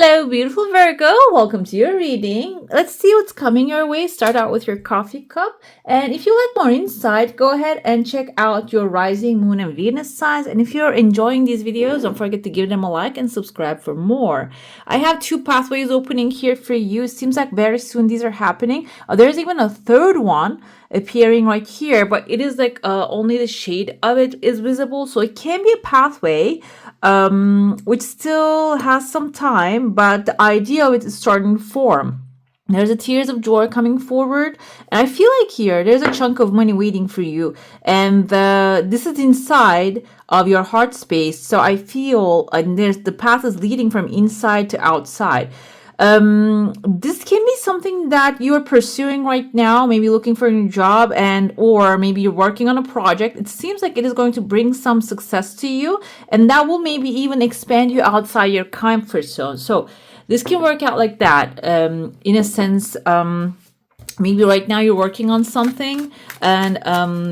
Hello, beautiful Virgo. Welcome to your reading. Let's see what's coming your way. Start out with your coffee cup. And if you like more insight, go ahead and check out your rising moon and Venus signs. And if you're enjoying these videos, don't forget to give them a like and subscribe for more. I have two pathways opening here for you. It seems like very soon these are happening. There's even a third one appearing right here, but it is like only the shade of it is visible. So it can be a pathway which still has some time, but the idea of it is starting to form. There's a tears of joy coming forward, and I feel like here there's a chunk of money waiting for you, and this is inside of your heart space. So I feel there's the path is leading from inside to outside. This can be something that you are pursuing right now, maybe looking for a new job, and or maybe you're working on a project. It seems like it is going to bring some success to you, and that will maybe even expand you outside your comfort zone. So this can work out like that, in a sense. Maybe right now you're working on something and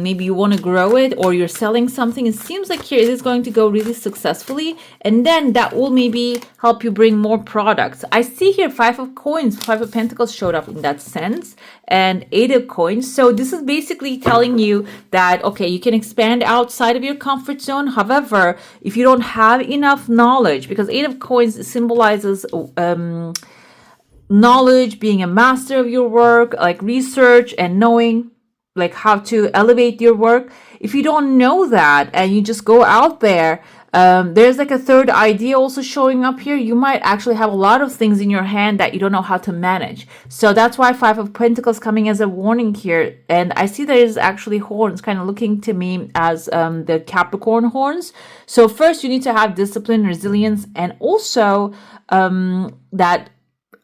maybe you want to grow it, or you're selling something. It seems like here it is going to go really successfully, and then that will maybe help you bring more products. I see here 5 of coins, 5 of pentacles showed up in that sense, and 8 of coins. So this is basically telling you that, okay, you can expand outside of your comfort zone. However, if you don't have enough knowledge, because 8 of coins symbolizes knowledge, being a master of your work, like research and knowing like how to elevate your work. If you don't know that and you just go out there, there's like a third idea also showing up here. You might actually have a lot of things in your hand that you don't know how to manage. So that's why 5 of pentacles coming as a warning here. And I see there's actually horns kind of looking to me as the Capricorn horns. So first you need to have discipline, resilience, and also that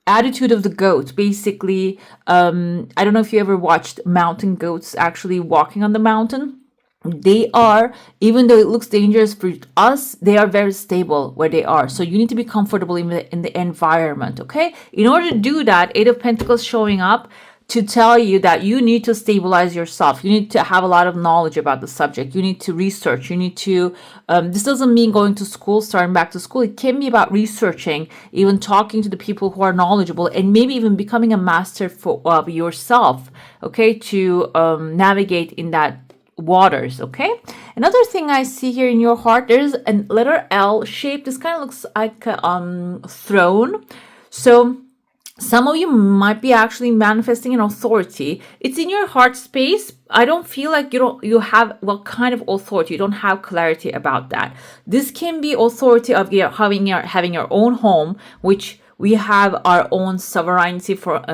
attitude of the goat. Basically, I don't know if you ever watched mountain goats actually walking on the mountain. They are, even though it looks dangerous for us, they are very stable where they are. So you need to be comfortable in the environment, okay? In order to do that, 8 of pentacles showing up to tell you that you need to stabilize yourself. You need to have a lot of knowledge about the subject. You need to research. You need to, this doesn't mean going to school, starting back to school. It can be about researching, even talking to the people who are knowledgeable, and maybe even becoming a master of yourself, okay, to navigate in that waters, okay? Another thing I see here in your heart, there's a letter L shape. This kind of looks like a throne. So some of you might be actually manifesting an authority. It's in your heart space. I don't feel like you have what kind of authority. You don't have clarity about that. This can be authority of having your own home, which we have our own sovereignty for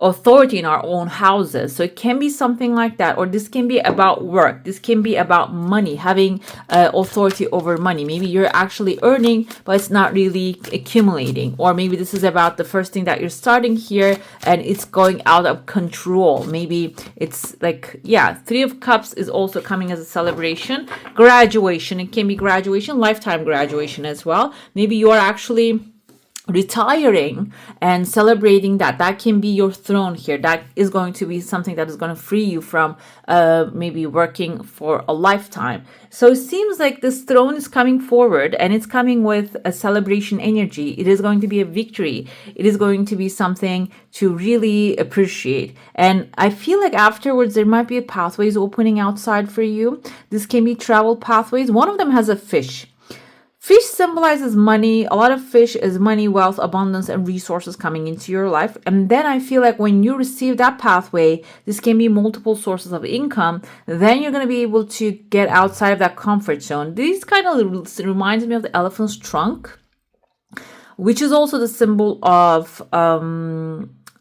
authority in our own houses. So it can be something like that, or this can be about work. This can be about money, having authority over money. Maybe you're actually earning, but it's not really accumulating. Or maybe this is about the first thing that you're starting here and it's going out of control. Maybe it's like, yeah, 3 of cups is also coming as a celebration. Graduation, it can be graduation, lifetime graduation as well. Maybe you are actually retiring and celebrating that can be your throne here. That is going to be something that is going to free you from maybe working for a lifetime. So it seems like this throne is coming forward, and it's coming with a celebration energy. It is going to be a victory. It is going to be something to really appreciate. And I feel like afterwards there might be pathways opening outside for you. This can be travel pathways. One of them has a fish. Fish symbolizes money. A lot of fish is money, wealth, abundance, and resources coming into your life. And then I feel like when you receive that pathway, this can be multiple sources of income. Then you're going to be able to get outside of that comfort zone. This kind of reminds me of the elephant's trunk, which is also the symbol of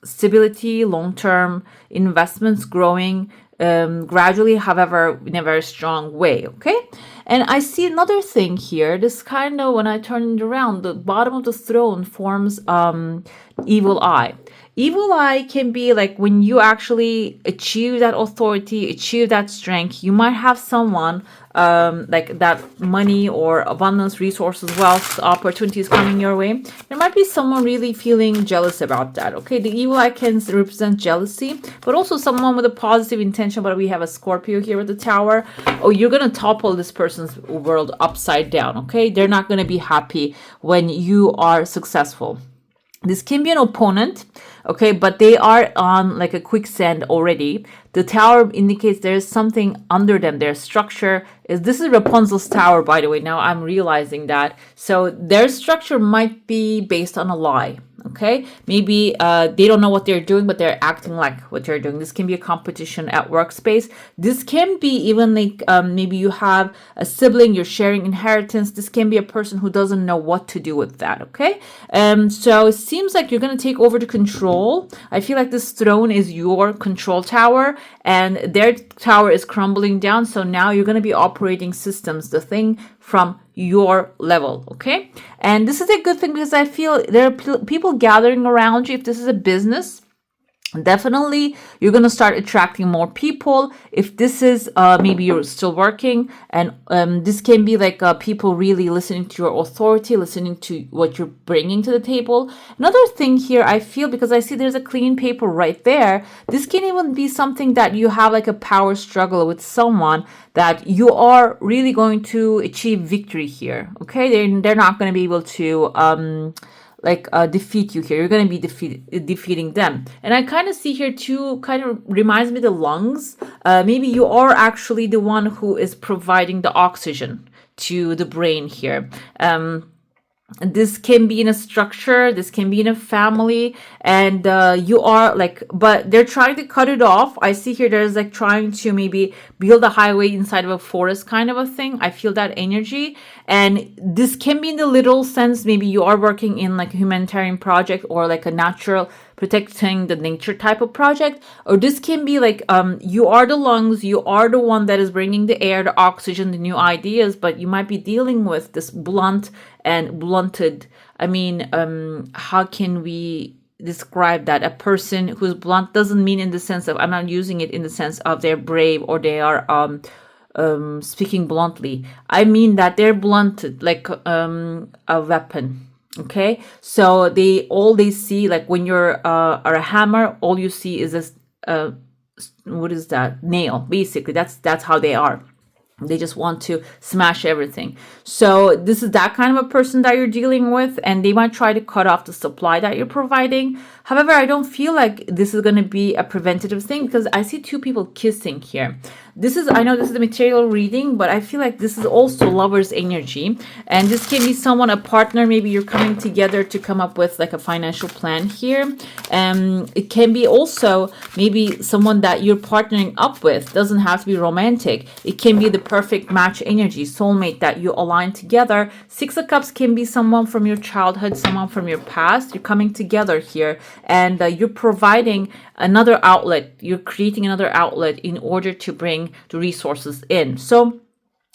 stability, long-term investments, growing gradually, however, in a very strong way, okay? And I see another thing here. This kind of, when I turn it around, the bottom of the throne forms evil eye. Evil eye can be like when you actually achieve that authority, achieve that strength, you might have someone like that money or abundance, resources, wealth, opportunities coming your way, there might be someone really feeling jealous about that. Okay, the evil eye can represent jealousy, but also someone with a positive intention. But we have a Scorpio here with the Tower. Oh, you're gonna topple this person's world upside down. Okay, they're not gonna be happy when you are successful. This can be an opponent, okay, but they are on like a quicksand already. The Tower indicates there's something under them. Their structure is, this is Rapunzel's tower, by the way. Now I'm realizing that. So their structure might be based on a lie. Okay, maybe they don't know what they're doing, but they're acting like what they're doing. This can be a competition at workspace. This can be even like maybe you have a sibling, you're sharing inheritance. This can be a person who doesn't know what to do with that. Okay, so it seems like you're going to take over the control. I feel like this throne is your control tower and their tower is crumbling down. So now you're going to be operating systems, the thing from your level. Okay, and this is a good thing because I feel there are people gathering around you. If this is a business, definitely you're going to start attracting more people. If this is maybe you're still working, and this can be like people really listening to your authority, listening to what you're bringing to the table. Another thing here, I feel, because I see there's a clean paper right there, this can even be something that you have like a power struggle with someone that you are really going to achieve victory here. Okay, they're not going to be able to defeat you here. You're going to be defeating them. And I kind of see here too, kind of reminds me of the lungs. Maybe you are actually the one who is providing the oxygen to the brain here. This can be in a structure, this can be in a family, and you are like, but they're trying to cut it off. I see here there's like trying to maybe build a highway inside of a forest kind of a thing. I feel that energy. And this can be in the literal sense. Maybe you are working in like a humanitarian project or like a natural protecting the nature type of project, or this can be like you are the lungs, you are the one that is bringing the air, the oxygen, the new ideas, but you might be dealing with this blunt and blunted. I mean, how can we describe that? A person who's blunt doesn't mean in the sense of, I'm not using it in the sense of they're brave or they are speaking bluntly. I mean that they're blunted like a weapon. Okay, so they see, like when you're are a hammer, all you see is this what is that, nail, basically. That's how they are. They just want to smash everything. So this is that kind of a person that you're dealing with, and they might try to cut off the supply that you're providing. However, I don't feel like this is going to be a preventative thing because I see two people kissing here. I know this is the material reading, but I feel like this is also lover's energy. And this can be someone, a partner, maybe you're coming together to come up with like a financial plan here. It can be also maybe someone that you're partnering up with. Doesn't have to be romantic. It can be the perfect match energy, soulmate that you align together. Six of Cups can be someone from your childhood, someone from your past. You're coming together here and you're providing another outlet. You're creating another outlet in order to bring the resources in. So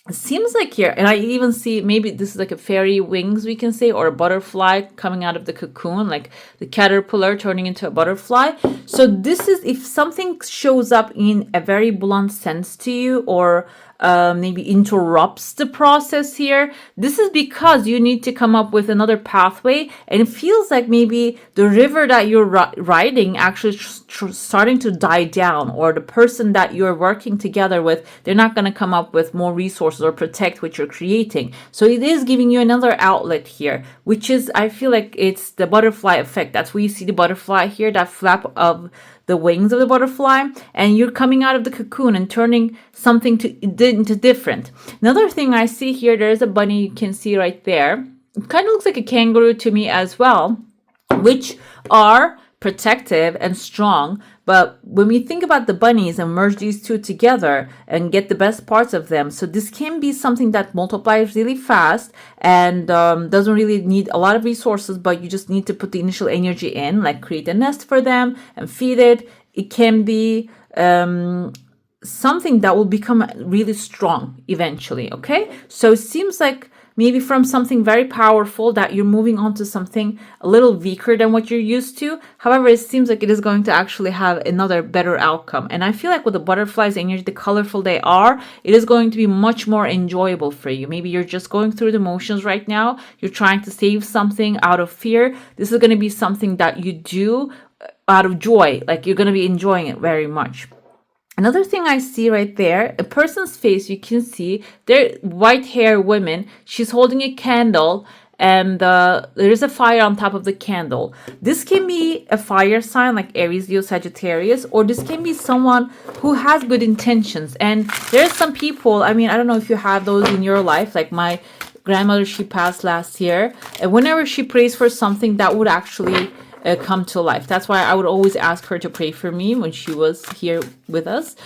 it seems like here, and I even see maybe this is like a fairy wings, we can say, or a butterfly coming out of the cocoon, like the caterpillar turning into a butterfly. So this is if something shows up in a very blunt sense to you, or maybe interrupts the process here, this is because you need to come up with another pathway. And it feels like maybe the river that you're riding actually starting to die down, or the person that you're working together with, they're not going to come up with more resources or protect what you're creating. So it is giving you another outlet here, which is, I feel like it's the butterfly effect. That's where you see the butterfly here, that flap of the wings of the butterfly, and you're coming out of the cocoon and turning something into different. Another thing I see here, there's a bunny you can see right there. It kind of looks like a kangaroo to me as well, which are protective and strong. But when we think about the bunnies and merge these two together and get the best parts of them, so this can be something that multiplies really fast and doesn't really need a lot of resources, but you just need to put the initial energy in, like create a nest for them and feed it. It can be something that will become really strong eventually. Okay, so it seems like maybe from something very powerful that you're moving on to something a little weaker than what you're used to. However, it seems like it is going to actually have another better outcome. And I feel like with the butterflies energy, the colorful they are, it is going to be much more enjoyable for you. Maybe you're just going through the motions right now. You're trying to save something out of fear. This is going to be something that you do out of joy. Like you're going to be enjoying it very much. Another thing I see right there, a person's face, you can see they're white hair women. She's holding a candle and there is a fire on top of the candle. This can be a fire sign like Aries, Leo, Sagittarius, or this can be someone who has good intentions. And there's some people, I mean, I don't know if you have those in your life, like my grandmother, she passed last year. And whenever she prays for something, that would actually come to life. That's why I would always ask her to pray for me when she was here with us.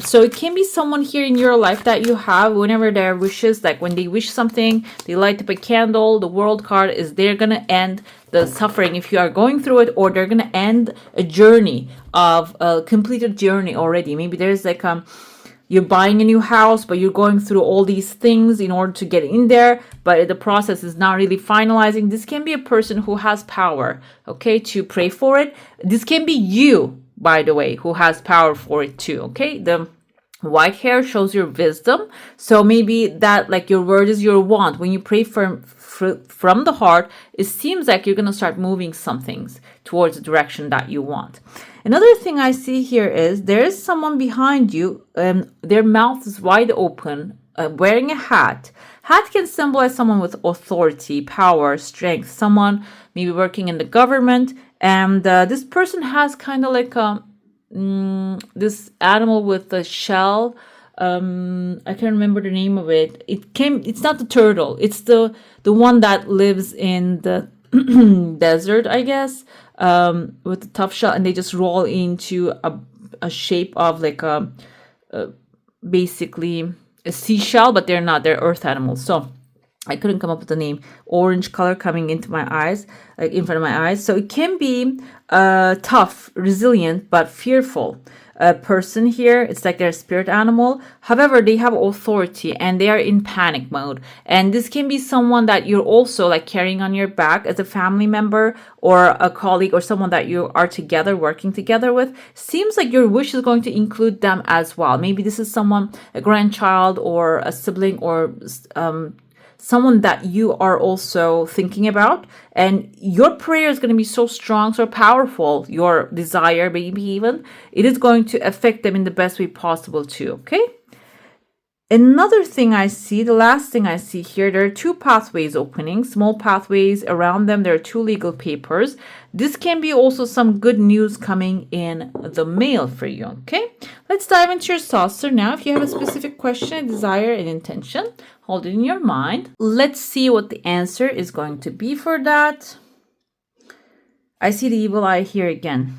So it can be someone here in your life that you have whenever their wishes, like when they wish something, they light up a candle. The World card is they're going to end the suffering if you are going through it, or they're going to end a journey of a completed journey already. Maybe there's like you're buying a new house, but you're going through all these things in order to get in there, but the process is not really finalizing. This can be a person who has power, okay, to pray for it. This can be you, by the way, who has power for it too, okay? The white hair shows your wisdom. So maybe that, like, your word is your wand. When you pray from the heart, it seems like you're going to start moving some things towards the direction that you want. Another thing I see here is there is someone behind you. Their mouth is wide open, wearing a hat. Hat can symbolize someone with authority, power, strength, someone maybe working in the government. And this person has kind of like this animal with a shell. I can't remember the name of it. It's not the turtle. It's the one that lives in the desert, I guess, with the tough shell, and they just roll into a shape of like basically a seashell, but they're not. They're earth animals. So I couldn't come up with the name. Orange color coming into my eyes, like in front of my eyes. So it can be tough, resilient, but fearful. A person here, it's like they're a spirit animal. However, they have authority and they are in panic mode. And this can be someone that you're also like carrying on your back as a family member or a colleague or someone that you are together, working together with. Seems like your wish is going to include them as well. Maybe this is someone, a grandchild or a sibling or someone that you are also thinking about, and your prayer is going to be so strong, so powerful, your desire, maybe even, it is going to affect them in the best way possible too, okay? Another thing I see, the last thing I see here, there are two pathways opening, small pathways around them. There are two legal papers. This can be also some good news coming in the mail for you, okay? Let's dive into your saucer now. If you have a specific question, a desire, an intention, hold it in your mind. Let's see what the answer is going to be for that. I see the evil eye here again.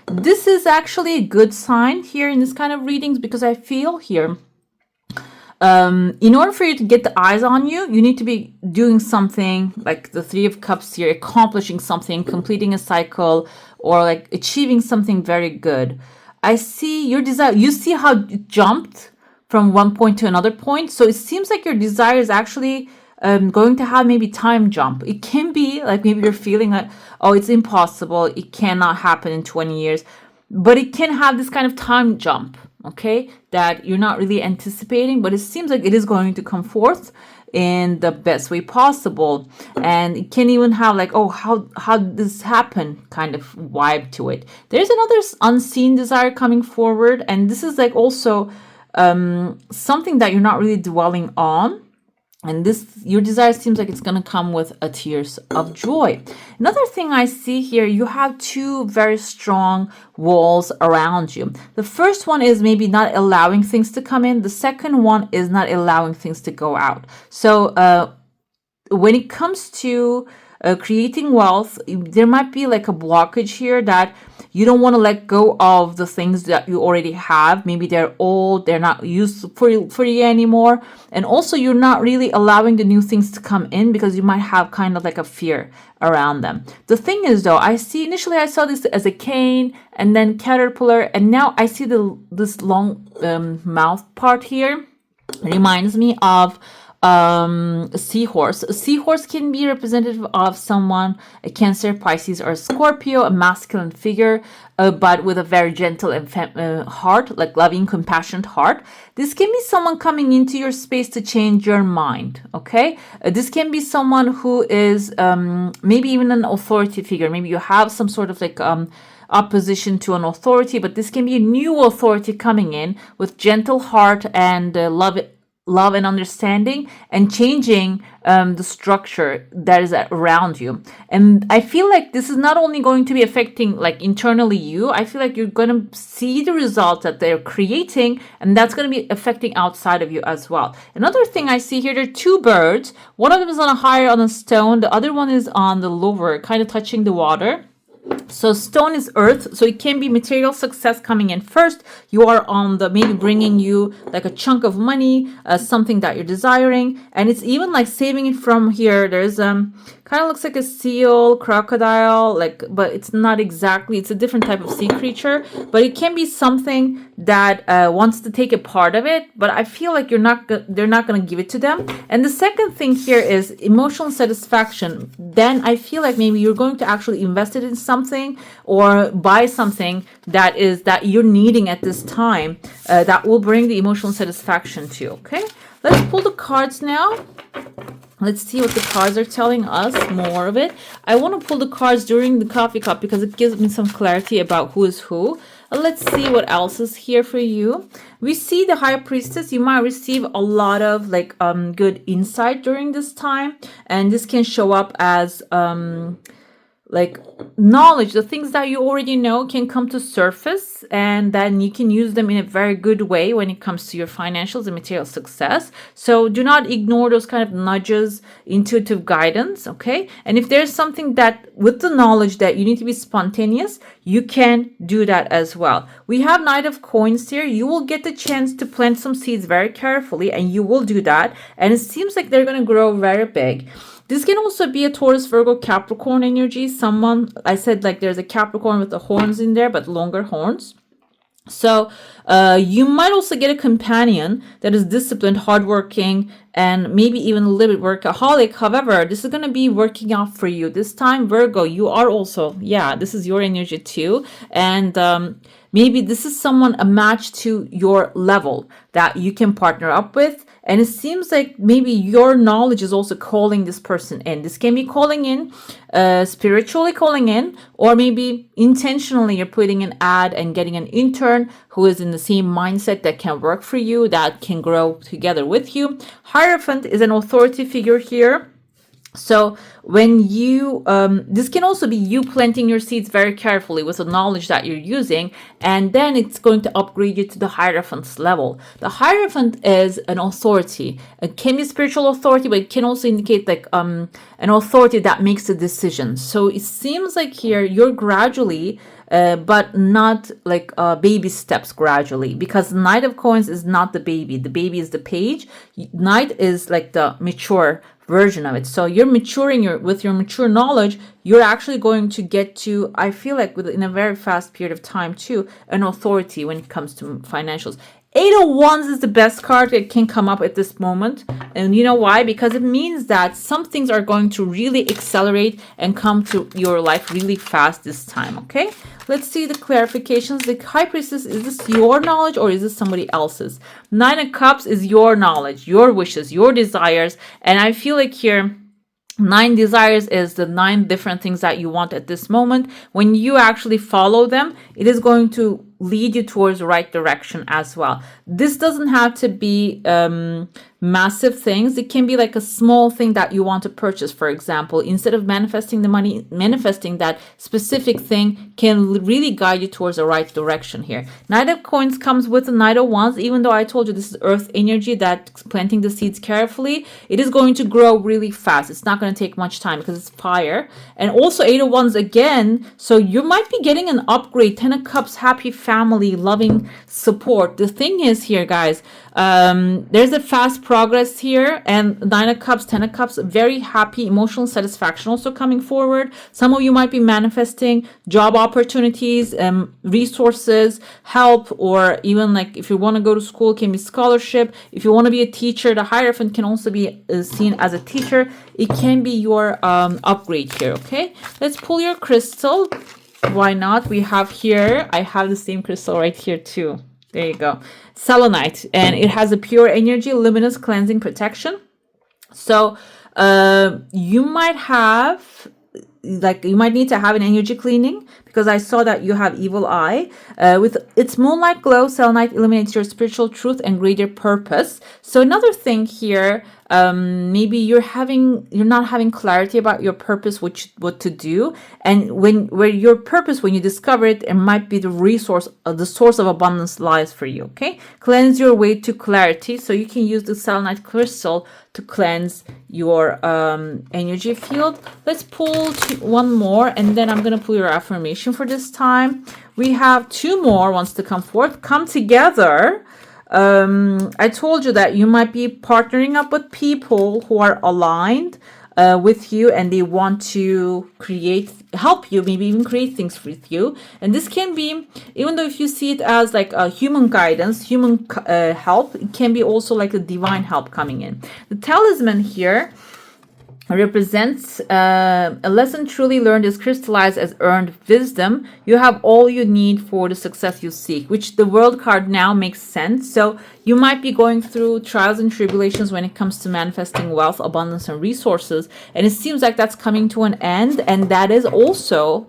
This is actually a good sign here in this kind of readings, because I feel here, in order for you to get the eyes on you, you need to be doing something like the Three of Cups here, accomplishing something, completing a cycle, or like achieving something very good. I see your desire. You see how it jumped from one point to another point. So it seems like your desire is actually going to have maybe time jump. It can be like maybe you're feeling like, oh, it's impossible. It cannot happen in 20 years. But it can have this kind of time jump, okay, that you're not really anticipating, but it seems like it is going to come forth in the best way possible. And it can even have like, oh, how did this happen kind of vibe to it. There's another unseen desire coming forward, and this is like also something that you're not really dwelling on. And this, your desire seems like it's going to come with a tears of joy. Another thing I see here, you have two very strong walls around you. The first one is maybe not allowing things to come in. The second one is not allowing things to go out. So when it comes to creating wealth, there might be like a blockage here that you don't want to let go of the things that you already have. Maybe they're old, they're not used for you anymore. And also you're not really allowing the new things to come in because you might have kind of like a fear around them. The thing is though, initially I saw this as a cane and then caterpillar, and now I see this long mouth part here. It reminds me of seahorse. A seahorse can be representative of someone, a Cancer, Pisces, or Scorpio, a masculine figure, but with a very gentle and heart, like loving, compassionate heart. This can be someone coming into your space to change your mind, okay? This can be someone who is maybe even an authority figure. Maybe you have some sort of like opposition to an authority, but this can be a new authority coming in with gentle heart and love and understanding, and changing the structure that is around you. And I feel like this is not only going to be affecting like internally you, I feel like you're going to see the results that they're creating, and that's going to be affecting outside of you as well. Another thing I see here, there are two birds. One of them is on a higher on a stone, the other one is on the lower, kind of touching the water. So stone is earth, so it can be material success coming in first. You are on the maybe bringing you like a chunk of money, something that you're desiring, and it's even like saving it from here. There's kind of looks like a seal, crocodile, like, but it's not exactly. It's a different type of sea creature, but it can be something that wants to take a part of it. But I feel like they're not going to give it to them. And the second thing here is emotional satisfaction. Then I feel like maybe you're going to actually invest it in something or buy something that you're needing at this time, that will bring the emotional satisfaction to you. Okay, let's pull the cards now. Let's see what the cards are telling us, more of it. I want to pull the cards during the coffee cup because it gives me some clarity about who is who. Let's see what else is here for you. We see the High Priestess. You might receive a lot of like good insight during this time, and this can show up as like knowledge. The things that you already know can come to surface, and then you can use them in a very good way when it comes to your financials and material success. So do not ignore those kind of nudges, intuitive guidance, okay? And if there's something that with the knowledge that you need to be spontaneous, you can do that as well. We have Knight of Coins here. You will get the chance to plant some seeds very carefully, and you will do that, and it seems like they're going to grow very big. This can also be a Taurus, Virgo, Capricorn energy. Someone, I said like there's a Capricorn with the horns in there, but longer horns. So you might also get a companion that is disciplined, hardworking, and maybe even a little bit workaholic. However, this is going to be working out for you. This time, Virgo, you are also, this is your energy too. And maybe this is someone a match to your level that you can partner up with. And it seems like maybe your knowledge is also calling this person in. This can be calling in, spiritually calling in, or maybe intentionally you're putting an ad and getting an intern who is in the same mindset that can work for you, that can grow together with you. Hierophant is an authority figure here. So when you, this can also be you planting your seeds very carefully with the knowledge that you're using, and then it's going to upgrade you to the Hierophant's level. The Hierophant is an authority. It can be spiritual authority, but it can also indicate like an authority that makes a decision. So it seems like here you're gradually, but not like baby steps, gradually, because Knight of Coins is not the baby. The baby is the page. Knight is like the mature version of it. So you're maturing with your mature knowledge. You're actually going to get to, I feel like within a very fast period of time too, an authority when it comes to financials. Eight of Wands is the best card that can come up at this moment. And you know why? Because it means that some things are going to really accelerate and come to your life really fast this time, okay? Let's see the clarifications. The High Priestess, is this your knowledge or is this somebody else's? Nine of Cups is your knowledge, your wishes, your desires. And I feel like here, 9 desires is the 9 different things that you want at this moment. When you actually follow them, it is going to lead you towards the right direction as well. This doesn't have to be massive things. It can be like a small thing that you want to purchase, for example. Instead of manifesting the money, manifesting that specific thing can really guide you towards the right direction here. Knight of Coins comes with the Knight of Wands. Even though I told you this is earth energy, that planting the seeds carefully, it is going to grow really fast. It's not going to take much time because it's fire. And also 8 of Wands again, so you might be getting an upgrade. 10 of Cups, happy family, loving support. The thing is here, guys, there's a fast progress here. And Nine of Cups, Ten of Cups, very happy, emotional satisfaction also coming forward. Some of you might be manifesting job opportunities, resources, help, or even like if you want to go to school, it can be scholarship. If you want to be a teacher, the Hierophant can also be seen as a teacher. It can be your upgrade here, okay? Let's pull your crystal. Why not? We have here, I have the same crystal right here too. There you go. Selenite. And it has a pure energy, luminous cleansing protection. So you might have, like, you might need to have an energy cleaning because I saw that you have evil eye. With its moonlight glow, selenite illuminates your spiritual truth and greater purpose. So another thing here, maybe you're not having clarity about your purpose, what to do, and where your purpose, when you discover it, it might be the source of abundance lies for you. Okay, cleanse your way to clarity. So you can use the selenite crystal to cleanse your energy field. Let's pull one more, and then I'm gonna pull your affirmation for this time. We have two more ones to come forth. Come together. I told you that you might be partnering up with people who are aligned with you, and they want to help you, maybe even create things with you. And this can be, even though if you see it as like a human guidance, human help, it can be also like a divine help coming in. The Talisman here represents a lesson truly learned is crystallized as earned wisdom. You have all you need for the success you seek, which the World card now makes sense. So you might be going through trials and tribulations when it comes to manifesting wealth, abundance, and resources. And it seems like that's coming to an end. And that is also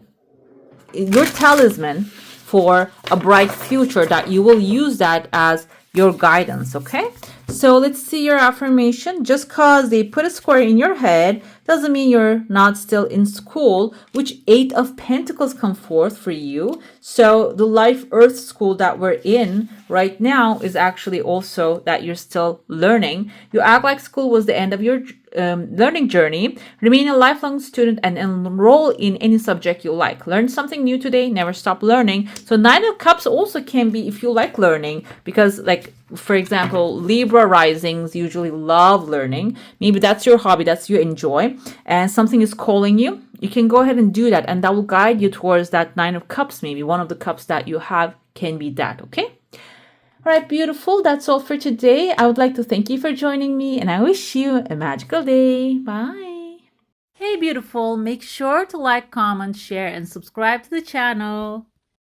your talisman for a bright future, that you will use that as your guidance, okay? So let's see your affirmation. Just cause they put a square in your head doesn't mean you're not still in school, which 8 of Pentacles come forth for you. So the life earth school that we're in right now is actually also that you're still learning. You act like school was the end of your learning journey. Remain a lifelong student and enroll in any subject you like. Learn something new today. Never stop learning. So 9 of Cups also can be if you like learning, because like, for example, Libra risings usually love learning. Maybe that's your hobby, that's you enjoy, and something is calling you. You can go ahead and do that, and that will guide you towards that 9 of Cups. Maybe one of the cups that you have can be that, okay? All right, beautiful. That's all for today. I would like to thank you for joining me, and I wish you a magical day. Bye. Hey, beautiful. Make sure to like, comment, share, and subscribe to the channel.